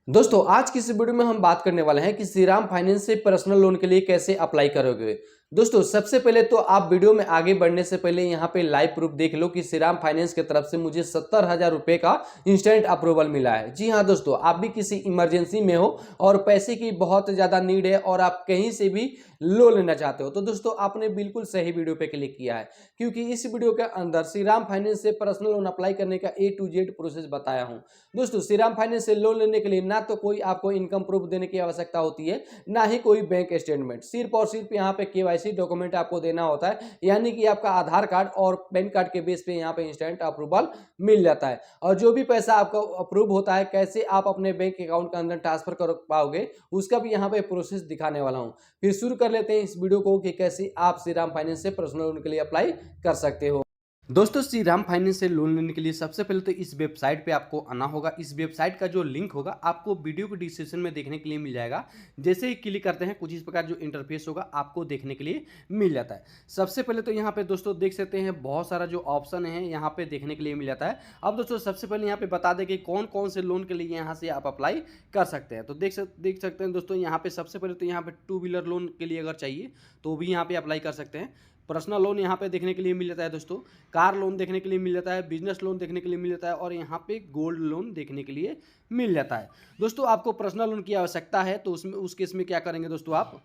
दोस्तों आज की इस वीडियो में हम बात करने वाले हैं कि श्रीराम फाइनेंस से पर्सनल लोन के लिए कैसे अप्लाई करोगे। दोस्तों सबसे पहले तो आप वीडियो में आगे बढ़ने से पहले यहाँ पे लाइव प्रूफ देख लो कि श्रीराम फाइनेंस की तरफ से मुझे 70,000 रुपए का इंस्टेंट अप्रूवल मिला है। जी हाँ दोस्तों, आप भी किसी इमरजेंसी में हो और पैसे की बहुत ज़्यादा नीड है और आप कहीं से भी लोन लेना चाहते हो तो दोस्तों आपने बिल्कुल सही वीडियो पे क्लिक किया है, क्योंकि इस वीडियो के अंदर श्रीराम फाइनेंस से पर्सनल लोन अप्लाई करने का A to Z प्रोसेस बताया हूँ। दोस्तों श्रीराम फाइनेंस से लोन लेने के लिए ना तो कोई आपको इनकम प्रूफ देने की आवश्यकता होती है, ना ही कोई बैंक स्टेटमेंट। सिर्फ और सिर्फ यहाँ पे KYC डॉक्यूमेंट आपको देना होता है, यानी कि आपका आधार कार्ड और पैन कार्ड के बेस पे यहाँ पे इंस्टेंट अप्रूवल मिल जाता है। और जो भी पैसा आपका अप्रूव होता है, कैसे आप अपने बैंक अकाउंट के अंदर ट्रांसफर कर पाओगे, उसका भी यहाँ पे प्रोसेस दिखाने वाला हूँ। फिर शुरू कर लेते हैं इस वीडियो को कि कैसे आप श्रीराम फाइनेंस से पर्सनल लोन के लिए अप्लाई कर सकते हो। दोस्तों श्रीराम फाइनेंस से लोन लेने के लिए सबसे पहले तो इस वेबसाइट पे आपको आना होगा। इस वेबसाइट का जो लिंक होगा आपको वीडियो के डिस्क्रिप्शन में देखने के लिए मिल जाएगा। जैसे ही क्लिक करते हैं कुछ इस प्रकार जो इंटरफेस होगा आपको देखने के लिए मिल जाता है। सबसे पहले तो यहाँ पे दोस्तों देख सकते हैं बहुत सारा जो ऑप्शन है यहाँ पे देखने के लिए मिल जाता है। अब दोस्तों सबसे पहले यहाँ पे बता दें कि कौन कौन से लोन के लिए यहाँ से आप अप्लाई कर सकते हैं। तो देख सकते हैं दोस्तों, यहाँ पे सबसे पहले तो यहाँ पे 2 व्हीलर लोन के लिए अगर चाहिए तो भी यहाँ पे अप्लाई कर सकते हैं। पर्सनल लोन यहाँ पे देखने के लिए मिल जाता है दोस्तों, कार लोन देखने के लिए मिल जाता है, बिजनेस लोन देखने के लिए मिल जाता है और यहाँ पे गोल्ड लोन देखने के लिए मिल जाता है। दोस्तों आपको पर्सनल लोन की आवश्यकता है तो उसमें उस केस में क्या करेंगे दोस्तों आप,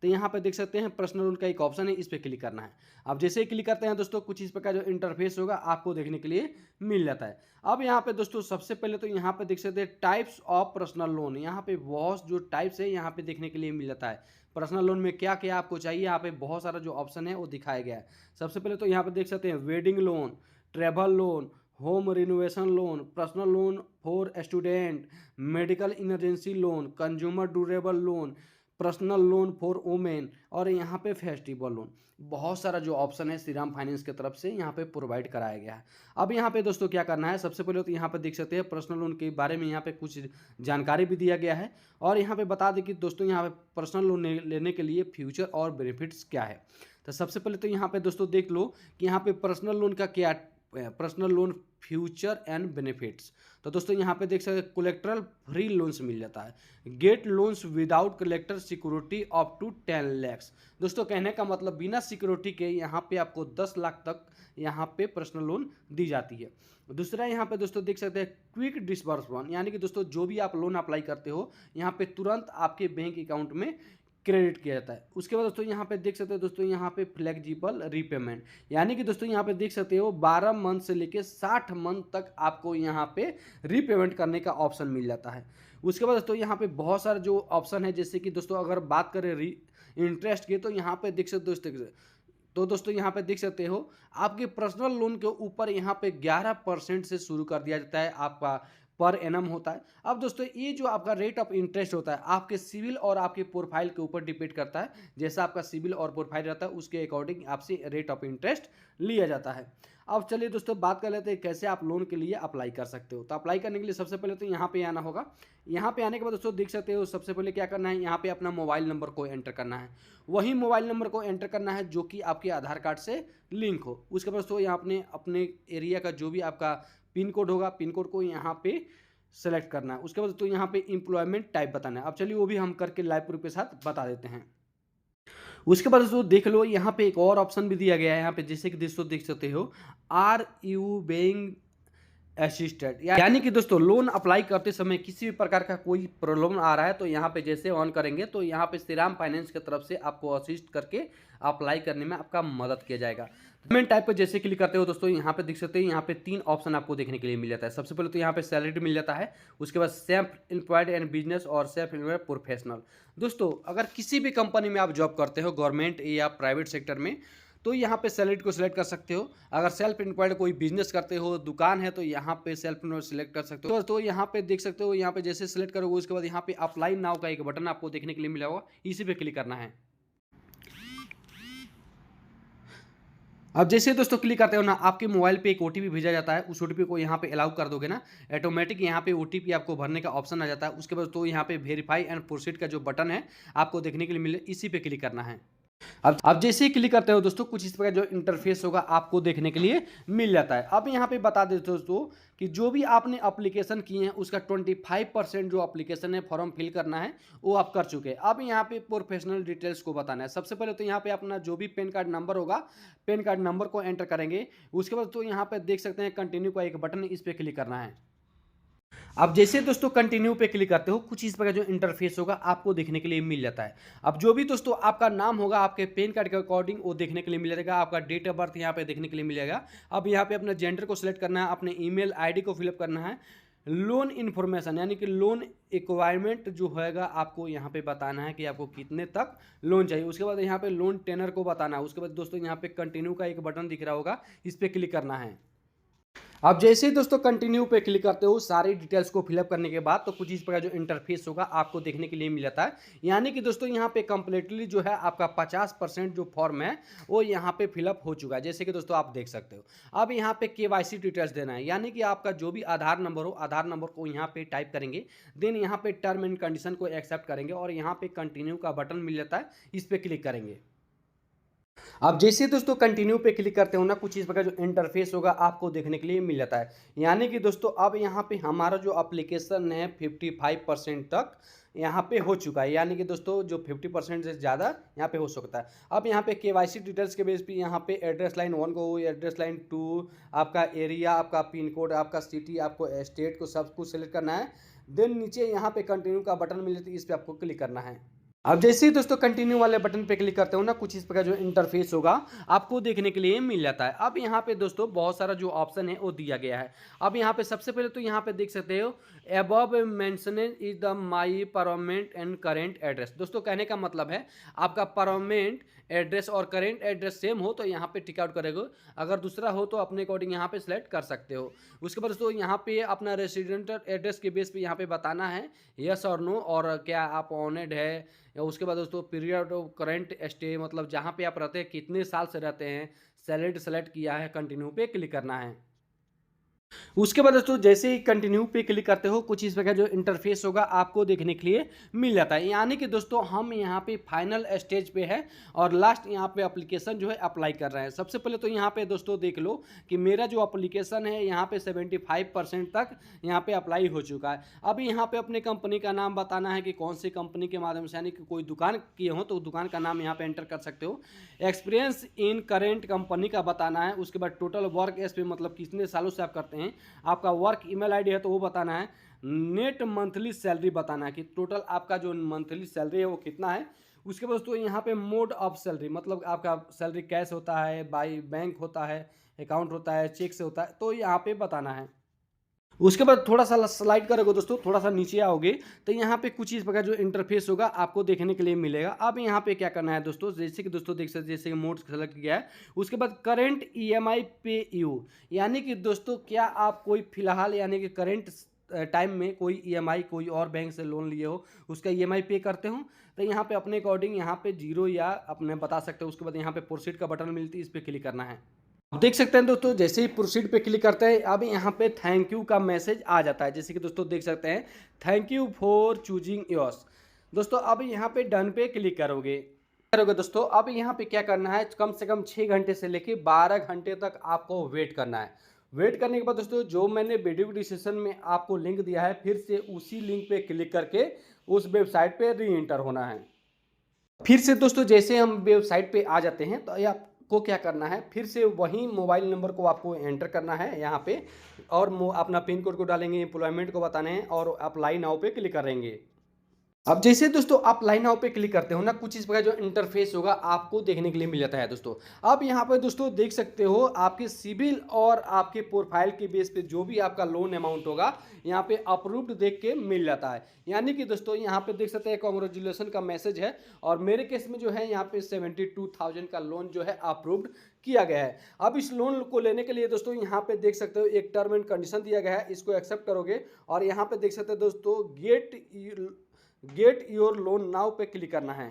तो यहाँ पे देख सकते हैं पर्सनल लोन का एक ऑप्शन है, इस पर क्लिक करना है। अब जैसे ही क्लिक करते हैं दोस्तों कुछ इस प्रकार जो इंटरफेस होगा आपको देखने के लिए मिल जाता है। अब यहाँ पे दोस्तों सबसे पहले तो यहाँ पे देख सकते हैं टाइप्स ऑफ पर्सनल लोन, यहाँ पे बहुत जो टाइप्स है यहाँ पे देखने के लिए मिल जाता है। पर्सनल लोन में क्या क्या आपको चाहिए, यहाँ पे बहुत सारा जो ऑप्शन है वो दिखाया गया है। सबसे पहले तो यहाँ पे देख सकते हैं wedding loan, travel loan, home renovation loan, personal loan for student, medical emergency loan, consumer durable loan, personal loan for women और यहाँ पे फेस्टिवल लोन। बहुत सारा जो ऑप्शन है श्रीराम फाइनेंस की तरफ से यहाँ पे प्रोवाइड कराया गया है। अब यहाँ पे दोस्तों क्या करना है, सबसे पहले तो यहाँ पे देख सकते हैं पर्सनल लोन के बारे में यहाँ पे कुछ जानकारी भी दिया गया है और यहाँ पे बता दें कि दोस्तों यहाँ पे पर्सनल लोन लेने के लिए फ्यूचर और बेनिफिट्स क्या है। तो सबसे पहले तो यहाँ पे दोस्तों देख लो कि यहाँ पे पर्सनल लोन का क्या, personal loan future and benefits. तो दोस्तों यहाँ पे देख सकते हैं कोलेक्ट्रल फ्री लोन्स मिल जाता है, get loans without collateral security up to 10 lakh. दोस्तों कहने का मतलब बिना सिक्योरिटी के यहाँ पे आपको 10 लाख तक यहाँ पे पर्सनल लोन दी जाती है। दूसरा यहाँ पे दोस्तों देख सकते हैं क्विक डिसबर्समेंट, यानी कि दोस्तों जो भी आप लोन अप्लाई करते हो यहाँ पे तुरंत आपके बैंक अकाउंट में क्रेडिट किया जाता है। उसके बाद दोस्तों यहाँ पे देख सकते हो दोस्तों यहाँ पे फ्लेक्सिबल रीपेमेंट, यानी कि दोस्तों यहाँ पे देख सकते हो 12 मंथ से लेके 60 मंथ तक आपको यहाँ पे रीपेमेंट करने का ऑप्शन मिल जाता है। उसके बाद दोस्तों यहाँ पे बहुत सारे जो ऑप्शन है, जैसे कि दोस्तों अगर बात करें इंटरेस्ट की तो यहाँ पे देख सकते दोस्तों यहाँ पे देख सकते हो आपके पर्सनल लोन के ऊपर यहाँ पे 11% से शुरू कर दिया जाता है, आपका पर एनम होता है। अब दोस्तों ये जो आपका रेट ऑफ इंटरेस्ट होता है आपके सिविल और आपके प्रोफाइल के ऊपर डिपेंड करता है। जैसा आपका सिविल और प्रोफाइल रहता है उसके अकॉर्डिंग आपसे रेट ऑफ इंटरेस्ट लिया जाता है। अब चलिए दोस्तों बात कर लेते हैं कैसे आप लोन के लिए अप्लाई कर सकते हो। तो अप्लाई करने के लिए सबसे पहले तो यहाँ पे आना होगा। यहाँ पे आने के बाद दोस्तों देख सकते हो सबसे पहले क्या करना है, यहाँ पे अपना मोबाइल नंबर को एंटर करना है। वही मोबाइल नंबर को एंटर करना है जो कि आपके आधार कार्ड से लिंक हो। उसके बाद दोस्तों यहाँ अपने एरिया का जो भी आपका पिन कोड होगा, पिन कोड को यहाँ पे सेलेक्ट करना है। उसके बाद तो यहाँ पे एम्प्लॉयमेंट टाइप बताना है। अब चलिए वो भी हम करके लाइव प्रूफ के साथ बता देते हैं। उसके बाद दोस्तों देख लो यहाँ पे एक और ऑप्शन भी दिया गया है यहाँ पे, जैसे कि दोस्तों देख सकते हो आर यू बेइंग असिस्टेड, यानी कि दोस्तों लोन अप्लाई करते समय किसी भी प्रकार का कोई प्रॉब्लम आ रहा है तो यहाँ पे जैसे ऑन करेंगे तो यहाँ पे श्रीराम फाइनेंस की तरफ से आपको असिस्ट करके अप्लाई करने में आपका मदद किया जाएगा। पेमेंट टाइप पर जैसे क्लिक करते हो दोस्तों यहाँ पे देख सकते हैं यहाँ पे 3 ऑप्शन आपको देखने के लिए मिल जाता है। सबसे पहले तो यहाँ पे सैलरी मिल जाता है, उसके बाद सेल्फ एम्प्लॉयड एंड बिजनेस और सेल्फ एम्प्लॉयड प्रोफेशनल। दोस्तों अगर किसी भी कंपनी में आप जॉब करते हो गवर्नमेंट या प्राइवेट सेक्टर में तो यहाँ पे सैलरी को सिलेक्ट कर सकते हो। अगर सेल्फ एम्प्लॉयड कोई बिजनेस करते हो, दुकान है, तो यहाँ पे सेल्फ एम्प्लॉयड सिलेक्ट कर सकते हो। तो यहाँ पे देख सकते हो यहाँ पे जैसे सिलेक्ट करोगे उसके बाद यहाँ पे अप्लाई नाउ का एक बटन आपको देखने के लिए मिला होगा, इसी पे क्लिक करना है। अब जैसे दोस्तों क्लिक करते हो ना आपके मोबाइल पे एक ओटीपी भेजा जाता है, उस ओटीपी को यहाँ पे अलाउ कर दोगे ना ऑटोमेटिक यहाँ पे ओटीपी आपको भरने का ऑप्शन आ जाता है। उसके बाद तो यहाँ पे वेरीफाई एंड प्रोसीड का जो बटन है आपको देखने के लिए मिले, इसी पे क्लिक करना है। अब जैसे ही क्लिक करते हो दोस्तों कुछ इस प्रकार जो इंटरफेस होगा आपको देखने के लिए मिल जाता है। अब यहाँ पे बता देते दोस्तों कि जो भी आपने अप्लीकेशन किए हैं उसका 25% जो अप्लीकेशन है फॉर्म फिल करना है वो आप कर चुके हैं। अब यहाँ पे प्रोफेशनल डिटेल्स को बताना है। सबसे पहले तो यहाँ पे अपना जो भी पैन कार्ड नंबर होगा, पैन कार्ड नंबर को एंटर करेंगे। उसके बाद तो यहाँ पे देख सकते हैं कंटिन्यू का एक बटन, इस पर क्लिक करना है। अब जैसे दोस्तों कंटिन्यू पे क्लिक करते हो, कुछ इस प्रकार जो इंटरफेस होगा आपको देखने के लिए मिल जाता है। अब जो भी दोस्तों आपका नाम होगा आपके पैन कार्ड के अकॉर्डिंग वो देखने के लिए मिल जाएगा। आपका डेट ऑफ बर्थ यहाँ पे देखने के लिए मिलेगा। अब यहाँ पे अपने जेंडर को सिलेक्ट करना है, अपने ईमेल आईडी को फिलअप करना है, लोन इन्फॉर्मेशन यानी कि लोन रिक्वायरमेंट जो होगा आपको यहाँ पे बताना है कि आपको कितने तक लोन चाहिए। उसके बाद यहाँ पे लोन टेनर को बताना है। उसके बाद दोस्तों यहाँ पे कंटिन्यू का एक बटन दिख रहा होगा, इस पर क्लिक करना है। अब जैसे ही दोस्तों कंटिन्यू पे क्लिक करते हो, सारी डिटेल्स को फिलअप करने के बाद तो कुछ इस प्रकार जो इंटरफेस होगा आपको देखने के लिए मिल जाता है। यानी कि दोस्तों यहाँ पे कंप्लीटली जो है आपका 50% जो फॉर्म है वो यहाँ पे फिलअप हो चुका है, जैसे कि दोस्तों आप देख सकते हो। अब यहाँ पे केवाईसी डिटेल्स देना है, यानी कि आपका जो भी आधार नंबर हो, आधार नंबर को यहाँ पे टाइप करेंगे। देन यहाँ पे टर्म एंड कंडीशन को एक्सेप्ट करेंगे और यहाँ पे कंटिन्यू का बटन मिल जाता है, इस पर क्लिक करेंगे। अब जैसे दोस्तों कंटिन्यू पे क्लिक करते हो ना, कुछ इस प्रकार जो इंटरफेस होगा आपको देखने के लिए मिल जाता है। यानी कि दोस्तों अब यहाँ पे हमारा जो एप्लीकेशन है 55% तक यहाँ पे हो चुका है। यानी कि दोस्तों जो 50% से ज़्यादा यहाँ पे हो सकता है। अब यहाँ पे केवाईसी डिटेल्स के बेस पे यहाँ पे एड्रेस लाइन 1 को, एड्रेस लाइन 2, आपका एरिया, आपका पिन कोड, आपका सिटी, आपको स्टेट को सब कुछ सेलेक्ट करना है। देन नीचे यहाँ पे कंटिन्यू का बटन मिल जाता है, इस पर आपको क्लिक करना है। अब जैसे ही दोस्तों कंटिन्यू वाले बटन पे क्लिक करते हो ना, कुछ इस प्रकार जो इंटरफेस होगा आपको देखने के लिए मिल जाता है। अब यहाँ पे दोस्तों बहुत सारा जो ऑप्शन है वो दिया गया है। अब यहाँ पे सबसे पहले तो यहाँ पे देख सकते हो above mentioned is the my permanent and current address. दोस्तों कहने का मतलब है आपका परमानेंट एड्रेस और करेंट एड्रेस सेम हो तो यहाँ पे टिक आउट करेगा, अगर दूसरा हो तो अपने अकॉर्डिंग यहाँ पे सिलेक्ट कर सकते हो। उसके बाद दोस्तों यहाँ पे अपना रेसिडेंटल एड्रेस के बेस पे यहाँ पे बताना है यस और नो, और क्या आप ऑनेड है। या उसके बाद दोस्तों पीरियड ऑफ करेंट स्टे, मतलब जहाँ पे आप रहते हैं कितने साल से रहते हैं, सैलरी सेलेक्ट किया है, कंटिन्यू पे क्लिक करना है। उसके बाद दोस्तों जैसे ही कंटिन्यू पे क्लिक करते हो, कुछ इस प्रकार जो इंटरफेस होगा आपको देखने के लिए मिल जाता है। यानी कि दोस्तों हम यहाँ पे फाइनल स्टेज पे है और लास्ट यहाँ पे एप्लीकेशन जो है अप्लाई कर रहे हैं। सबसे पहले तो यहाँ पे दोस्तों देख लो कि मेरा जो एप्लीकेशन है यहाँ पे 75% तक यहाँ पे अप्लाई हो चुका है। अब यहाँ पे अपने कंपनी का नाम बताना है कि कौन सी कंपनी के माध्यम से, यानी कि कोई दुकान किए हो तो दुकान का नाम यहाँ पे एंटर कर सकते हो। एक्सपीरियंस इन करेंट कंपनी का बताना है। उसके बाद टोटल वर्क एक्सपीरियंस, मतलब कितने सालों से आप करते हैं, आपका वर्क ईमेल आईडी है तो वो बताना है। नेट मंथली सैलरी बताना है कि टोटल आपका जो मंथली सैलरी है वो कितना है। उसके बाद दोस्तों यहाँ पे मोड ऑफ सैलरी, मतलब आपका सैलरी कैश होता है, बाई बैंक होता है, अकाउंट होता है, चेक से होता है, तो यहाँ पे बताना है। उसके बाद थोड़ा सा स्लाइड करोगे दोस्तों, थोड़ा सा नीचे आओगे तो यहाँ पे कुछ इस प्रकार जो इंटरफेस होगा आपको देखने के लिए मिलेगा। अब यहाँ पे क्या करना है दोस्तों, जैसे कि दोस्तों देख सकते जैसे कि मोड सेलेक्ट किया है। उसके बाद करंट ईएमआई पे यू, यानी कि दोस्तों क्या आप कोई फिलहाल यानी कि करंट टाइम में कोई ईएमआई कोई और बैंक से लोन लिए हो उसका ईएमआई पे करते हो, तो यहाँ पे अपने अकॉर्डिंग यहाँ पे 0 या अपने बता सकते हो। उसके बाद यहाँ पे प्रोसीड का बटन मिलती है, इस पर क्लिक करना है। आप देख सकते हैं दोस्तों जैसे ही प्रोसीड पे क्लिक करते हैं अब यहाँ पे थैंक यू का मैसेज आ जाता है। जैसे कि दोस्तों देख सकते हैं thank you for choosing yours. दोस्तों अब यहाँ पे डन पे क्लिक करोगे दोस्तों। अब यहाँ पे क्या करना है, कम से कम 6 घंटे से लेके 12 घंटे तक आपको वेट करना है। वेट करने के बाद दोस्तों जो मैंने वीडियो डिस्क्रिप्शन में आपको लिंक दिया है, फिर से उसी लिंक पे क्लिक करके उस वेबसाइट पे री एंटर होना है। फिर से दोस्तों जैसे हम वेबसाइट पे आ जाते हैं तो आपको क्या करना है, फिर से वही मोबाइल नंबर को आपको एंटर करना है यहाँ पे, और अपना पिन कोड को डालेंगे, एम्प्लॉयमेंट को बताने हैं और अप्लाई नाउ पे क्लिक करेंगे। अब जैसे दोस्तों आप लाइन नाउ पे क्लिक करते हो ना, कुछ इस प्रकार जो इंटरफेस होगा आपको देखने के लिए मिल जाता है दोस्तों। अब यहाँ पे दोस्तों देख सकते हो आपके सिविल और आपके प्रोफाइल के बेस पे जो भी आपका लोन अमाउंट होगा यहाँ पे अप्रूव्ड देख के मिल जाता है। यानी कि दोस्तों यहाँ पे देख सकते हैं कांग्रेचुलेसन का मैसेज है, और मेरे केस में जो है यहाँ पे 72,000 का लोन जो है अप्रूव्ड किया गया है। अब इस लोन को लेने के लिए दोस्तों यहाँ पे देख सकते हो एक टर्म एंड कंडीशन दिया गया है, इसको एक्सेप्ट करोगे और यहाँ पे देख सकते हो दोस्तों गेट योर लोन नाउ पे क्लिक करना है।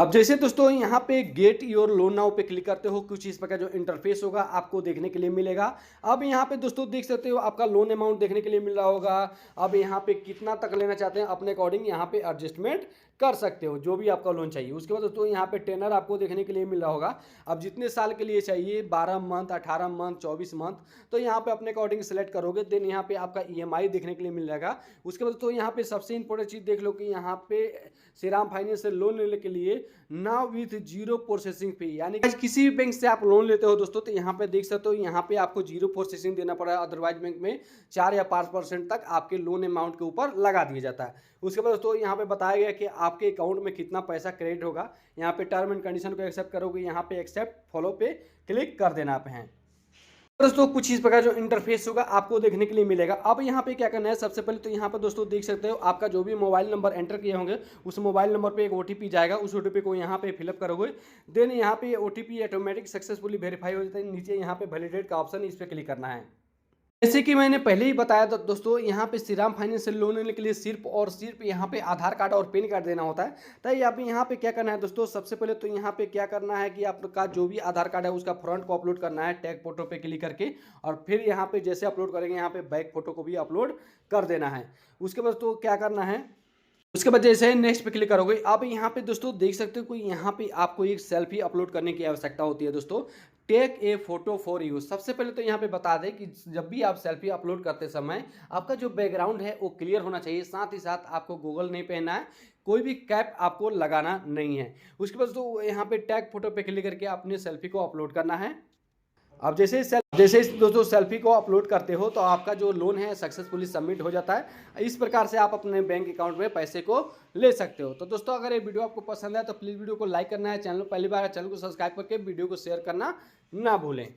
अब जैसे दोस्तों यहाँ पे गेट योर लोन नाउ पे क्लिक करते हो, कुछ इस प्रकार जो इंटरफेस होगा आपको देखने के लिए मिलेगा। अब यहाँ पे दोस्तों देख सकते हो आपका लोन अमाउंट देखने के लिए मिल रहा होगा। अब यहाँ पे कितना तक लेना चाहते हैं अपने अकॉर्डिंग यहाँ पे एडजस्टमेंट कर सकते हो, जो भी आपका लोन चाहिए। उसके बाद दोस्तों यहाँ पे टेनर आपको देखने के लिए मिल रहा होगा। अब जितने साल के लिए चाहिए, 12 मंथ, 18 मंथ, 24 मंथ, तो यहाँ पे अपने अकॉर्डिंग सेलेक्ट करोगे। देन यहाँ पे आपका ईएमआई देखने के लिए मिल जाएगा। उसके बाद दोस्तों यहाँ पे सबसे इंपॉर्टेंट चीज़ देख लो कि यहाँ पे श्रीराम फाइनेंस से लोन लेने के लिए now with zero processing fee, यानी किसी भी बैंक से आप लोन लेते हो दोस्तों तो यहाँ पे देख सकते हो यहाँ पे आपको जीरो प्रोसेसिंग देना पड़ा है। अदरवाइज बैंक में 4 या 5% तक आपके लोन अमाउंट के ऊपर लगा दिया जाता है। उसके बाद दोस्तों यहाँ पे बताया गया कि आपके अकाउंट में कितना पैसा क्रेडिट होगा। यहाँ पे टर्म एंड कंडीशन को एक्सेप्ट करोगे, यहाँ पे एक्सेप्ट फॉलो पे क्लिक कर देना आप हैं। दोस्तों कुछ इस प्रकार जो इंटरफेस होगा आपको देखने के लिए मिलेगा। अब यहाँ पे क्या करना है, सबसे पहले तो यहाँ पर दोस्तों देख सकते हो आपका जो भी मोबाइल नंबर एंटर किए होंगे उस मोबाइल नंबर पे एक ओटीपी जाएगा। उस ओटीपी को यहाँ पे फिलअप करोगे। देन यहाँ पे ओटीपी ऑटोमेटिक सक्सेसफुली वेरीफाई हो जाता है। नीचे यहाँ पे वैलिडेट का ऑप्शन, इस पर क्लिक करना है। जैसे कि मैंने पहले ही बताया था दोस्तों, यहाँ पे श्रीराम फाइनेंस से लोन लेने के लिए सिर्फ और सिर्फ यहाँ पे आधार कार्ड और पैन कार्ड देना होता है। तो आप यहाँ पे क्या करना है दोस्तों, सबसे पहले तो यहाँ पे क्या करना है कि आपका जो भी आधार कार्ड है उसका फ्रंट को अपलोड करना है टैग फोटो पे क्लिक करके, और फिर यहाँ पे जैसे अपलोड करेंगे यहाँ पे बैक फोटो को भी अपलोड कर देना है। उसके बाद तो क्या करना है, उसके बाद जैसे नेक्स्ट पे क्लिक करोगे। अब यहाँ पे दोस्तों देख सकते हो कि यहाँ पे आपको एक सेल्फी अपलोड करने की आवश्यकता होती है दोस्तों। Take a photo for you. सबसे पहले तो यहाँ पे बता दें कि जब भी आप सेल्फी अपलोड करते समय आपका जो बैकग्राउंड है वो क्लियर होना चाहिए। साथ ही साथ आपको गूगल नहीं पहनना है, कोई भी कैप आपको लगाना नहीं है। उसके बाद तो यहाँ पे टैग फोटो पे क्लिक करके अपने सेल्फी को अपलोड करना है। अब जैसे दोस्तों सेल्फी को अपलोड करते हो तो आपका जो लोन है सक्सेसफुली सबमिट हो जाता है। इस प्रकार से आप अपने बैंक अकाउंट में पैसे को ले सकते हो। तो दोस्तों अगर ये वीडियो आपको पसंद है तो प्लीज़ वीडियो को लाइक करना है, चैनल पहली बार है चैनल को सब्सक्राइब करके वीडियो को शेयर करना ना भूलें।